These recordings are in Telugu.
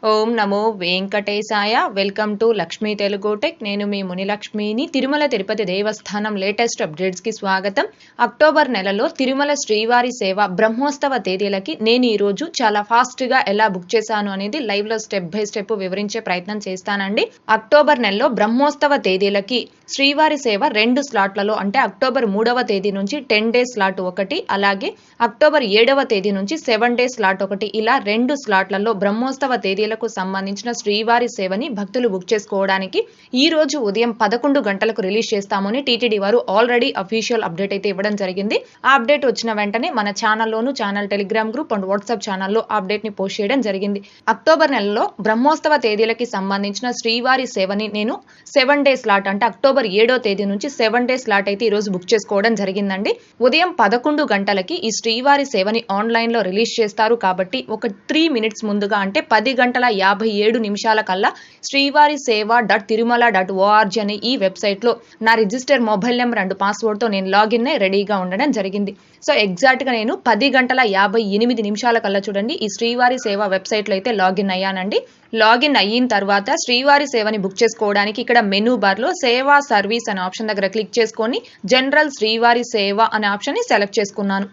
Om Namo Venkatesaya. Welcome to Lakshmi Telugu tech. నేను మీ మునిలక్ష్మిని. తిరుమల తిరుపతి దేవస్థానం లేటెస్ట్ అప్డేట్స్కి స్వాగతం. అక్టోబర్ నెలలో తిరుమల శ్రీవారి సేవ బ్రహ్మోత్సవ తేదీలకి నేను ఈరోజు చాలా ఫాస్ట్గా ఎలా బుక్ చేశాను అనేది లైవ్లో స్టెప్ బై స్టెప్ వివరించే ప్రయత్నం చేస్తానండి. అక్టోబర్ నెలలో బ్రహ్మోత్సవ తేదీలకి శ్రీవారి సేవ 2 స్లాట్లలో అంటే అక్టోబర్ 3వ తేదీ నుంచి 10 డేస్ స్లాట్ ఒకటి, అలాగే అక్టోబర్ 7వ తేదీ నుంచి 7 డేస్ స్లాట్ ఒకటి, ఇలా 2 స్లాట్లలో బ్రహ్మోత్సవ తేదీలకు సంబంధించిన శ్రీవారి సేవని భక్తులు బుక్ చేసుకోవడానికి ఈ రోజు ఉదయం 11 గంటలకు రిలీజ్ చేస్తామని టీటీడీ వారు ఆల్రెడీ అఫీషియల్ అప్డేట్ అయితే ఇవ్వడం జరిగింది. ఆ అప్డేట్ వచ్చిన వెంటనే మన ఛానల్లోను, channel Telegram group and WhatsApp ఛానల్లో అప్డేట్ ని పోస్ట్ చేయడం జరిగింది. అక్టోబర్ నెలలో బ్రహ్మోత్సవ తేదీలకి సంబంధించిన శ్రీవారి సేవని నేను 7 డేస్ స్లాట్ అంటే అక్టోబర్ 7వ తేదీ నుంచి 7 డేస్ స్లాట్ అయితే ఈ రోజు బుక్ చేసుకోవడం జరిగిందండి. ఉదయం 11 గంటలకి ఈ శ్రీవారి సేవని ఆన్లైన్ లో రిలీజ్ చేస్తారు కాబట్టి ఒక 3 మినిట్స్ ముందుగా అంటే 10:57 కల్లా శ్రీవారి సేవ.తిరుమల.org అనే ఈ వెబ్సైట్ లో నా register mobile number and password తో నేను లాగిన్ అయి రెడీగా ఉండడం జరిగింది. సో ఎగ్జాక్ట్ గా నేను 10:58 కల్లా చూడండి ఈ శ్రీవారి సేవ వెబ్సైట్ లో అయితే లాగిన్ అయ్యానండి. లాగిన్ అయిన తర్వాత శ్రీవారి సేవని బుక్ చేసుకోవడానికి ఇక్కడ మెనూ బార్ లో సేవా సర్వీస్ అనే ఆప్షన్ దగ్గర క్లిక్ చేసుకొని జనరల్ శ్రీవారి సేవ అనే ఆప్షన్ ని సెలెక్ట్ చేసుకున్నాను.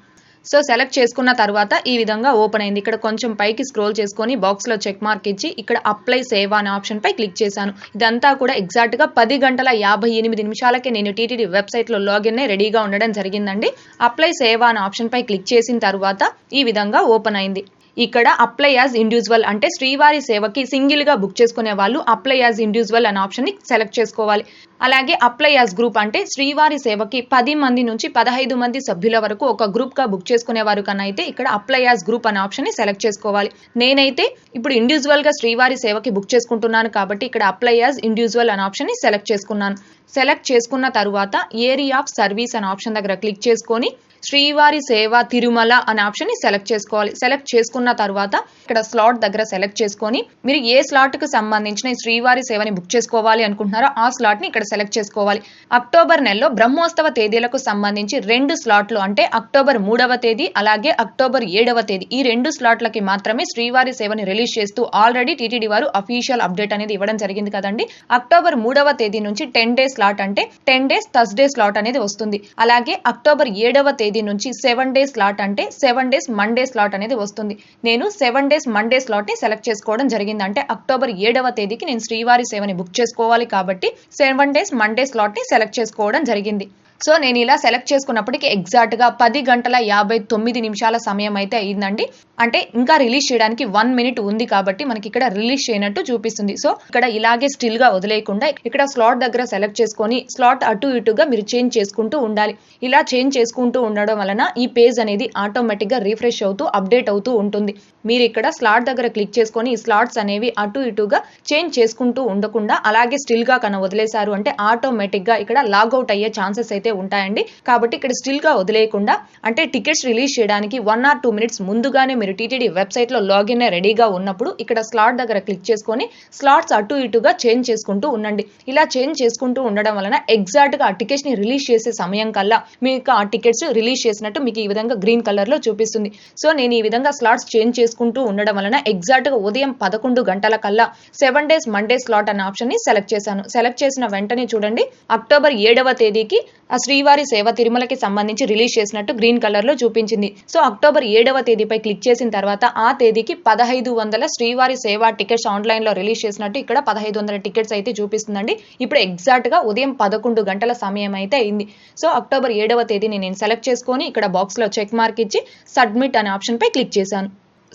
సో సెలెక్ట్ చేసుకున్న తర్వాత ఈ విధంగా ఓపెన్ అయింది. ఇక్కడ కొంచెం పైకి స్క్రోల్ చేసుకొని బాక్స్ లో చెక్ మార్క్ ఇచ్చి ఇక్కడ అప్లై సేవ అనే ఆప్షన్ పై క్లిక్ చేశాను. ఇదంతా కూడా ఎగ్జాక్ట్ గా 10:58 నేను టీటీడీ వెబ్సైట్ లో లాగిన్ అయి రెడీగా ఉండడం జరిగిందండి. అప్లై సేవ అనే ఆప్షన్ పై క్లిక్ చేసిన తర్వాత ఈ విధంగా ఓపెన్ అయింది. ఇక్కడ అప్లై యాజ్ ఇండివిజువల్ అంటే శ్రీవారి సేవకి సింగిల్ గా బుక్ చేసుకునే వాళ్ళు అప్లై యాజ్ ఇండివిజువల్ అనే ఆప్షన్ ని సెలెక్ట్ చేసుకోవాలి. అలాగే అప్లై యాజ్ గ్రూప్ అంటే శ్రీవారి సేవకి 10 మంది నుంచి 15 మంది సభ్యుల వరకు ఒక గ్రూప్ గా బుక్ చేసుకునేవారు కన్నా అయితే ఇక్కడ అప్లై యాజ్ గ్రూప్ అనే ఆప్షన్ ని సెలెక్ట్ చేసుకోవాలి. నేనైతే ఇప్పుడు ఇండివిజువల్ గా శ్రీవారి సేవకి బుక్ చేసుకుంటున్నాను కాబట్టి ఇక్కడ అప్లై యాజ్ ఇండివిజువల్ అనే ఆప్షన్ ని సెలెక్ట్ చేసుకున్నాను. సెలెక్ట్ చేసుకున్న తర్వాత ఏరియా ఆఫ్ సర్వీస్ అనే ఆప్షన్ దగ్గర క్లిక్ చేసుకొని శ్రీవారి సేవ తిరుమల అనే ఆప్షన్ ని సెలెక్ట్ చేసుకోవాలి. సెలెక్ట్ చేసుకున్న తర్వాత ఇక్కడ స్లాట్ దగ్గర సెలెక్ట్ చేసుకొని మీరు ఏ స్లాట్ కు సంబంధించిన శ్రీవారి సేవని బుక్ చేసుకోవాలి అనుకుంటున్నారో ఆ స్లాట్ ని ఇక్కడ సెలెక్ట్ చేసుకోవాలి. అక్టోబర్ నెలలో బ్రహ్మోత్సవ తేదీలకు సంబంధించి 2 స్లాట్లు అంటే అక్టోబర్ 3వ తేదీ అలాగే అక్టోబర్ 7వ తేదీ ఈ 2 స్లాట్లకి మాత్రమే శ్రీవారి సేవని రిలీజ్ చేస్తూ ఆల్రెడీ టీటీడీ వారు అఫీషియల్ అప్డేట్ అనేది ఇవ్వడం జరిగింది కదండి. అక్టోబర్ 3వ తేదీ నుంచి 10 డేస్ స్లాట్ అంటే 10 డేస్ థర్స్డే స్లాట్ అనేది వస్తుంది. అలాగే అక్టోబర్ 7వ తేదీ నుంచి 7 డేస్ స్లాట్ అంటే 7 డేస్ మండే స్లాట్ అనేది వస్తుంది. నేను 7 డేస్ మండే స్లాట్ ని సెలెక్ట్ చేసుకోవడం జరిగింది. అంటే అక్టోబర్ 7వ తేదీకి నేను శ్రీవారి సేవని బుక్ చేసుకోవాలి కాబట్టి 7 డేస్ మండే స్లాట్ ని సెలెక్ట్ చేసుకోవడం జరిగింది. సో నేను ఇలా సెలెక్ట్ చేసుకున్నప్పటికీ ఎగ్జాక్ట్ గా 10:59 సమయం అయితే అయిందండి. అంటే ఇంకా రిలీజ్ చేయడానికి 1 మినిట్ ఉంది కాబట్టి మనకి ఇక్కడ రిలీజ్ చేయనట్టు చూపిస్తుంది. సో ఇక్కడ ఇలాగే స్టిల్ గా వదిలేయకుండా ఇక్కడ స్లాట్ దగ్గర సెలెక్ట్ చేసుకొని స్లాట్ అటు ఇటుగా మీరు చేంజ్ చేసుకుంటూ ఉండాలి. ఇలా చేంజ్ చేసుకుంటూ ఉండడం వలన ఈ పేజ్ అనేది ఆటోమేటిక్ గా రిఫ్రెష్ అవుతూ అప్డేట్ అవుతూ ఉంటుంది. మీరు ఇక్కడ స్లాట్ దగ్గర క్లిక్ చేసుకొని ఈ స్లాట్స్ అనేవి అటు ఇటుగా చేంజ్ చేసుకుంటూ ఉండకుండా అలాగే స్టిల్ గా కన్నా వదిలేశారు అంటే ఆటోమేటిక్ గా ఇక్కడ లాగౌట్ అయ్యే ఛాన్సెస్ అయితే ఉంటాయండి. కాబట్టి ఇక్కడ స్టిల్ గా వదిలేయకుండా అంటే టికెట్స్ రిలీజ్ చేయడానికి 1 or 2 మినిట్స్ ముందుగానే మీరు టీటీడీ వెబ్సైట్ లో లాగిన్ రెడీగా ఉన్నప్పుడు ఇక్కడ స్లాట్ దగ్గర క్లిక్ చేసుకొని స్లాట్స్ అటు ఇటుగా చేంజ్ చేసుకుంటూ ఉండండి. ఇలా చేంజ్ చేసుకుంటూ ఉండడం వలన ఎగ్జాక్ట్ గా ఆ టికెట్స్ ని రిలీజ్ చేసే సమయం కల్లా మీకు ఆ టికెట్స్ రిలీజ్ చేసినట్టు మీకు ఈ విధంగా గ్రీన్ కలర్ లో చూపిస్తుంది. సో నేను ఈ విధంగా స్లాట్స్ చేంజ్ చేసుకుంటూ ఉండడం వలన ఎగ్జాక్ట్ గా ఉదయం 11 గంటల కల్లా 7 డేస్ మండే స్లాట్ అనే ఆప్షన్ ని సెలెక్ట్ చేశాను. సెలెక్ట్ చేసిన వెంటనే చూడండి అక్టోబర్ 7వ తేదీకి ఆ శ్రీవారి సేవ తిరుమలకి సంబంధించి రిలీజ్ చేసినట్టు గ్రీన్ కలర్ లో చూపించింది. సో అక్టోబర్ 7వ తేదీపై క్లిక్ చేసిన తర్వాత ఆ తేదీకి 1500 శ్రీవారి సేవ టికెట్స్ ఆన్లైన్ లో రిలీజ్ చేసినట్టు ఇక్కడ 1500 టికెట్స్ అయితే చూపిస్తుందండి. ఇప్పుడు ఎగ్జాక్ట్ గా ఉదయం 11 గంటల సమయం అయితే అయింది. సో అక్టోబర్ 7వ తేదీని నేను సెలెక్ట్ చేసుకొని ఇక్కడ బాక్స్ లో చెక్ మార్క్ ఇచ్చి సబ్మిట్ అనే ఆప్షన్ పై క్లిక్ చేశాను.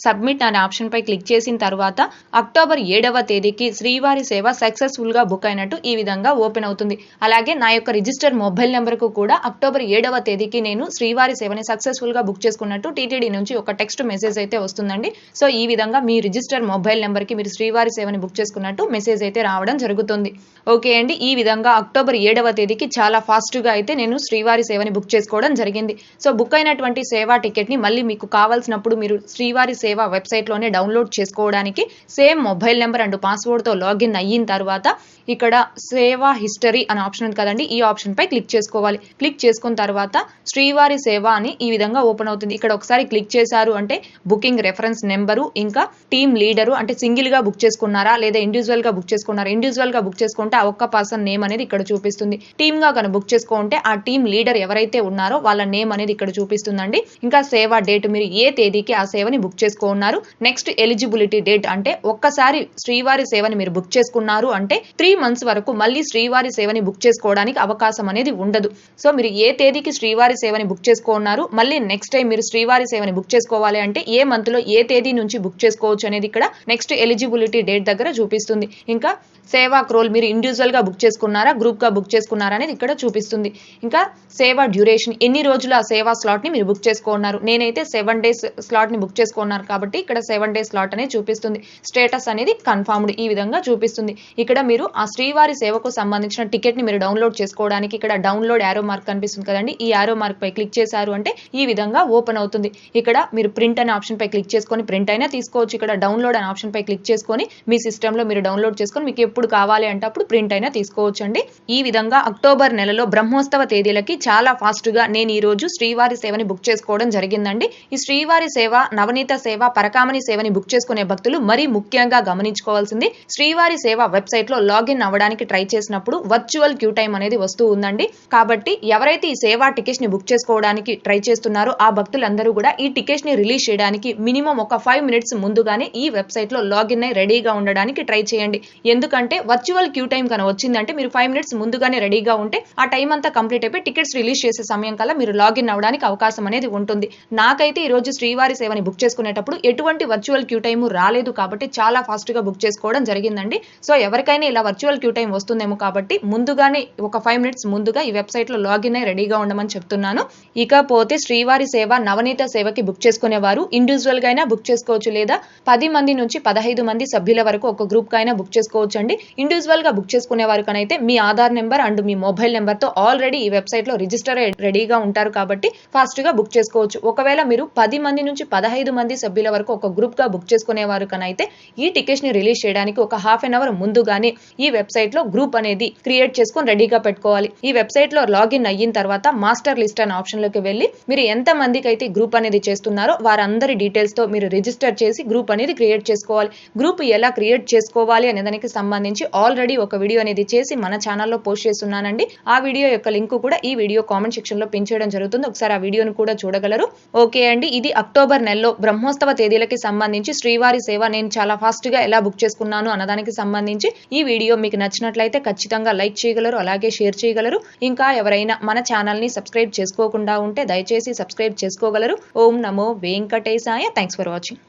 సబ్మిట్ అనే ఆప్షన్ పై క్లిక్ చేసిన తర్వాత అక్టోబర్ 7వ తేదీకి శ్రీవారి సేవ సక్సెస్ఫుల్ గా బుక్ అయినట్టు ఈ విధంగా ఓపెన్ అవుతుంది. అలాగే నా యొక్క రిజిస్టర్ మొబైల్ నెంబర్ కు కూడా అక్టోబర్ 7వ తేదీకి నేను శ్రీవారి సేవని సక్సెస్ఫుల్ గా బుక్ చేసుకున్నట్టు టీటీడీ నుంచి ఒక టెక్స్ట్ మెసేజ్ అయితే వస్తుందండి. సో ఈ విధంగా మీ రిజిస్టర్ మొబైల్ నెంబర్ కి మీరు శ్రీవారి సేవని బుక్ చేసుకున్నట్టు మెసేజ్ అయితే రావడం జరుగుతుంది. ఓకే అండి, ఈ విధంగా అక్టోబర్ 7వ తేదీకి చాలా ఫాస్ట్ గా అయితే నేను శ్రీవారి సేవని బుక్ చేసుకోవడం జరిగింది. సో బుక్ అయినటువంటి సేవా టికెట్ ని మళ్ళీ మీకు కావాల్సినప్పుడు మీరు శ్రీవారి సేవ సేవ వెబ్సైట్లోనే డౌన్లోడ్ చేసుకోవడానికి సేమ్ మొబైల్ నెంబర్ అండ్ పాస్వర్డ్తో లాగిన్ అయిన తర్వాత ఇక్కడ సేవా హిస్టరీ అనే ఆప్షన్ ఉంది కదండి, ఈ ఆప్షన్ పై క్లిక్ చేసుకోవాలి. క్లిక్ చేసుకున్న తర్వాత శ్రీవారి సేవ అని ఈ విధంగా ఓపెన్ అవుతుంది. ఇక్కడ ఒకసారి క్లిక్ చేశారు అంటే బుకింగ్ రెఫరెన్స్ నెంబరు, ఇంకా టీమ్ లీడరు అంటే సింగిల్ గా బుక్ చేసుకున్నారా లేదా ఇండివిజువల్ గా బుక్ చేసుకున్నారా. ఇండివిజువల్ గా బుక్ చేసుకుంటే ఆ ఒక్క పర్సన్ నేమ్ అనేది ఇక్కడ చూపిస్తుంది. టీమ్ గా కనుక బుక్ చేసుకుంటే ఆ టీమ్ లీడర్ ఎవరైతే ఉన్నారో వాళ్ళ నేమ్ అనేది ఇక్కడ చూపిస్తుందండి. ఇంకా సేవా డేట్, మీరు ఏ తేదీకి ఆ సేవని బుక్ చేసుకున్నారు. నెక్స్ట్ ఎలిజిబిలిటీ డేట్ అంటే ఒక్కసారి శ్రీవారి సేవని మీరు బుక్ చేసుకున్నారు అంటే 3 months వరకు మళ్ళీ శ్రీవారి సేవని బుక్ చేసుకోవడానికి అవకాశం అనేది ఉండదు. సో మీరు ఏ తేదీకి శ్రీవారి సేవని బుక్ చేసుకున్నారు, మళ్ళీ నెక్స్ట్ టైం మీరు శ్రీవారి సేవని బుక్ చేసుకోవాలి అంటే ఏ మంత్ లో ఏ తేదీ నుంచి బుక్ చేసుకోవచ్చు అనేది ఇక్కడ నెక్స్ట్ ఎలిజిబిలిటీ డేట్ దగ్గర చూపిస్తుంది. ఇంకా సేవా క్రోల్, మీరు ఇండివిజువల్ గా బుక్ చేసుకున్నారా గ్రూప్ గా బుక్ చేసుకున్నారా అనేది ఇక్కడ చూపిస్తుంది. ఇంకా సేవా డ్యూరేషన్, ఎన్ని రోజులు ఆ సేవా స్లాట్ ని మీరు బుక్ చేసుకున్నారు. నేనైతే 7 days స్లాట్ ని బుక్ చేసుకున్నాను కాబట్టి ఇక్కడ 7 days స్లాట్ అనేది చూపిస్తుంది. స్టేటస్ అనేది కన్ఫర్మ్డ్ ఈ విధంగా చూపిస్తుంది. ఇక్కడ మీరు ఆ శ్రీవారి సేవకు సంబంధించిన టికెట్ ని మీరు డౌన్లోడ్ చేసుకోవడానికి ఇక్కడ డౌన్లోడ్ యారో మార్క్ కనిపిస్తుంది కదండి, ఈ యారో మార్క్ పై క్లిక్ చేశారు అంటే ఈ విధంగా ఓపెన్ అవుతుంది. ఇక్కడ మీరు ప్రింట్ అనే ఆప్షన్ పై క్లిక్ చేసుకొని ప్రింట్ అయినా తీసుకోవచ్చు. ఇక్కడ డౌన్లోడ్ అనే ఆప్షన్ పై క్లిక్ చేసుకొని మీ సిస్టమ్ లో మీరు డౌన్లోడ్ చేసుకొని మీకు ఎప్పుడు కావాలి అంటే అప్పుడు ప్రింట్ అయినా తీసుకోవచ్చు అండి. ఈ విధంగా అక్టోబర్ నెలలో బ్రహ్మోత్సవ తేదీలకి చాలా ఫాస్ట్ గా నేను ఈ రోజు శ్రీవారి సేవని బుక్ చేసుకోవడం జరిగిందండి. ఈ శ్రీవారి సేవ, నవనీత సేవ, పరకామణి సేవని బుక్ చేసుకునే భక్తులు మరీ ముఖ్యంగా గమనించుకోవాల్సింది, శ్రీవారి సేవ వెబ్సైట్ లో లాగిన్ అవ్వడానికి ట్రై చేసినప్పుడు వర్చువల్ క్యూ టైం అనేది వస్తూ ఉందండి. కాబట్టి ఎవరైతే ఈ సేవా టికెట్స్ ని బుక్ చేసుకోవడానికి ట్రై చేస్తున్నారో ఆ భక్తులందరూ కూడా ఈ టికెట్స్ ని రిలీజ్ చేయడానికి మినిమం ఒక 5 minutes ముందుగానే ఈ వెబ్సైట్ లో లాగిన్ అయి రెడీగా ఉండడానికి ట్రై చేయండి. ఎందుకంటే వర్చువల్ క్యూ టైం కనుక వచ్చిందంటే మీరు 5 minutes ముందుగానే రెడీగా ఉంటే ఆ టైం అంతా కంప్లీట్ అయిపోయి టికెట్స్ రిలీజ్ చేసే సమయం కల్లా మీరు లాగిన్ అవ్వడానికి అవకాశం అనేది ఉంటుంది. నాకైతే ఈ రోజు శ్రీవారి సేవని బుక్ చేసుకునేటప్పుడు ఎటువంటి వర్చువల్ క్యూ టైం రాలేదు కాబట్టి చాలా ఫాస్ట్ గా బుక్ చేసుకోవడం జరిగిందండి. సో ఎవరికైనా ఇలా వర్చువల్ క్యూ టైం వస్తుందేమో కాబట్టి ముందుగానే ఒక 5 minutes ముందుగా ఈ వెబ్సైట్ లో లాగిన్ అయి రెడీగా ఉండమని చెప్తున్నాను. ఇకపోతే శ్రీవారి సేవ, నవనీత సేవకి బుక్ చేసుకునేవారు ఇండివిజువల్ గా అయినా బుక్ చేసుకోవచ్చు లేదా 10 మంది నుంచి 15 మంది సభ్యుల వరకు ఒక గ్రూప్ గా అయినా బుక్ చేసుకోవచ్చు అండి. ఇండివిజువల్ గా బుక్ చేసుకునే వారు కనైతే మీ ఆధార్ నెంబర్ అండ్ మీ మొబైల్ నెంబర్ తో ఆల్రెడీ ఈ వెబ్సైట్ లో రిజిస్టర్ రెడీగా ఉంటారు కాబట్టి ఫాస్ట్ గా బుక్ చేసుకోవచ్చు. ఒకవేళ మీరు 10 మంది నుంచి 15 మంది సభ్యుల వరకు ఒక గ్రూప్ గా బుక్ చేసుకునేవారు కనైతే ఈ టికెట్స్ ని రిలీజ్ చేయడానికి ఒక ½ an hour ముందుగానే ఈ వెబ్సైట్ లో గ్రూప్ అనేది క్రియేట్ చేసుకొని రెడీగా పెట్టుకోవాలి. ఈ వెబ్సైట్ లో లాగిన్ అయిన తర్వాత మాస్టర్ లిస్ట్ అనే ఆప్షన్ లోకి వెళ్ళి మీరు ఎంత మందికి అయితే గ్రూప్ అనేది చేస్తున్నారో వారందరి డీటెయిల్స్ తో మీరు రిజిస్టర్ చేసి గ్రూప్ అనేది క్రియేట్ చేసుకోవాలి. గ్రూప్ ఎలా క్రియేట్ చేసుకోవాలి అనే దానికి సంబంధించి ఆల్రెడీ ఒక వీడియో అనేది చేసి మన ఛానల్లో పోస్ట్ చేస్తున్నానండి. ఆ వీడియో యొక్క లింక్ కూడా ఈ వీడియో కామెంట్ సెక్షన్ లో పిన్ చేయడం జరుగుతుంది. ఒకసారి ఆ వీడియోను కూడా చూడగలరు. ఓకే అండి, ఇది అక్టోబర్ నెలలో బ్రహ్మోత్సవ తేదీలకి సంబంధించి శ్రీవారి సేవ నేను చాలా ఫాస్ట్ గా ఎలా బుక్ చేసుకున్నాను అన్నదానికి సంబంధించి ఈ వీడియో మీకు నచ్చినట్లయితే ఖచ్చితంగా లైక్ చేయగలరు, అలాగే షేర్ చేయగలరు. ఇంకా ఎవరైనా మన ఛానల్ ని సబ్స్క్రైబ్ చేసుకోకుండా ఉంటే దయచేసి సబ్స్క్రైబ్ చేసుకోగలరు. ఓం నమో వెంకటేశాయ. Thanks for watching.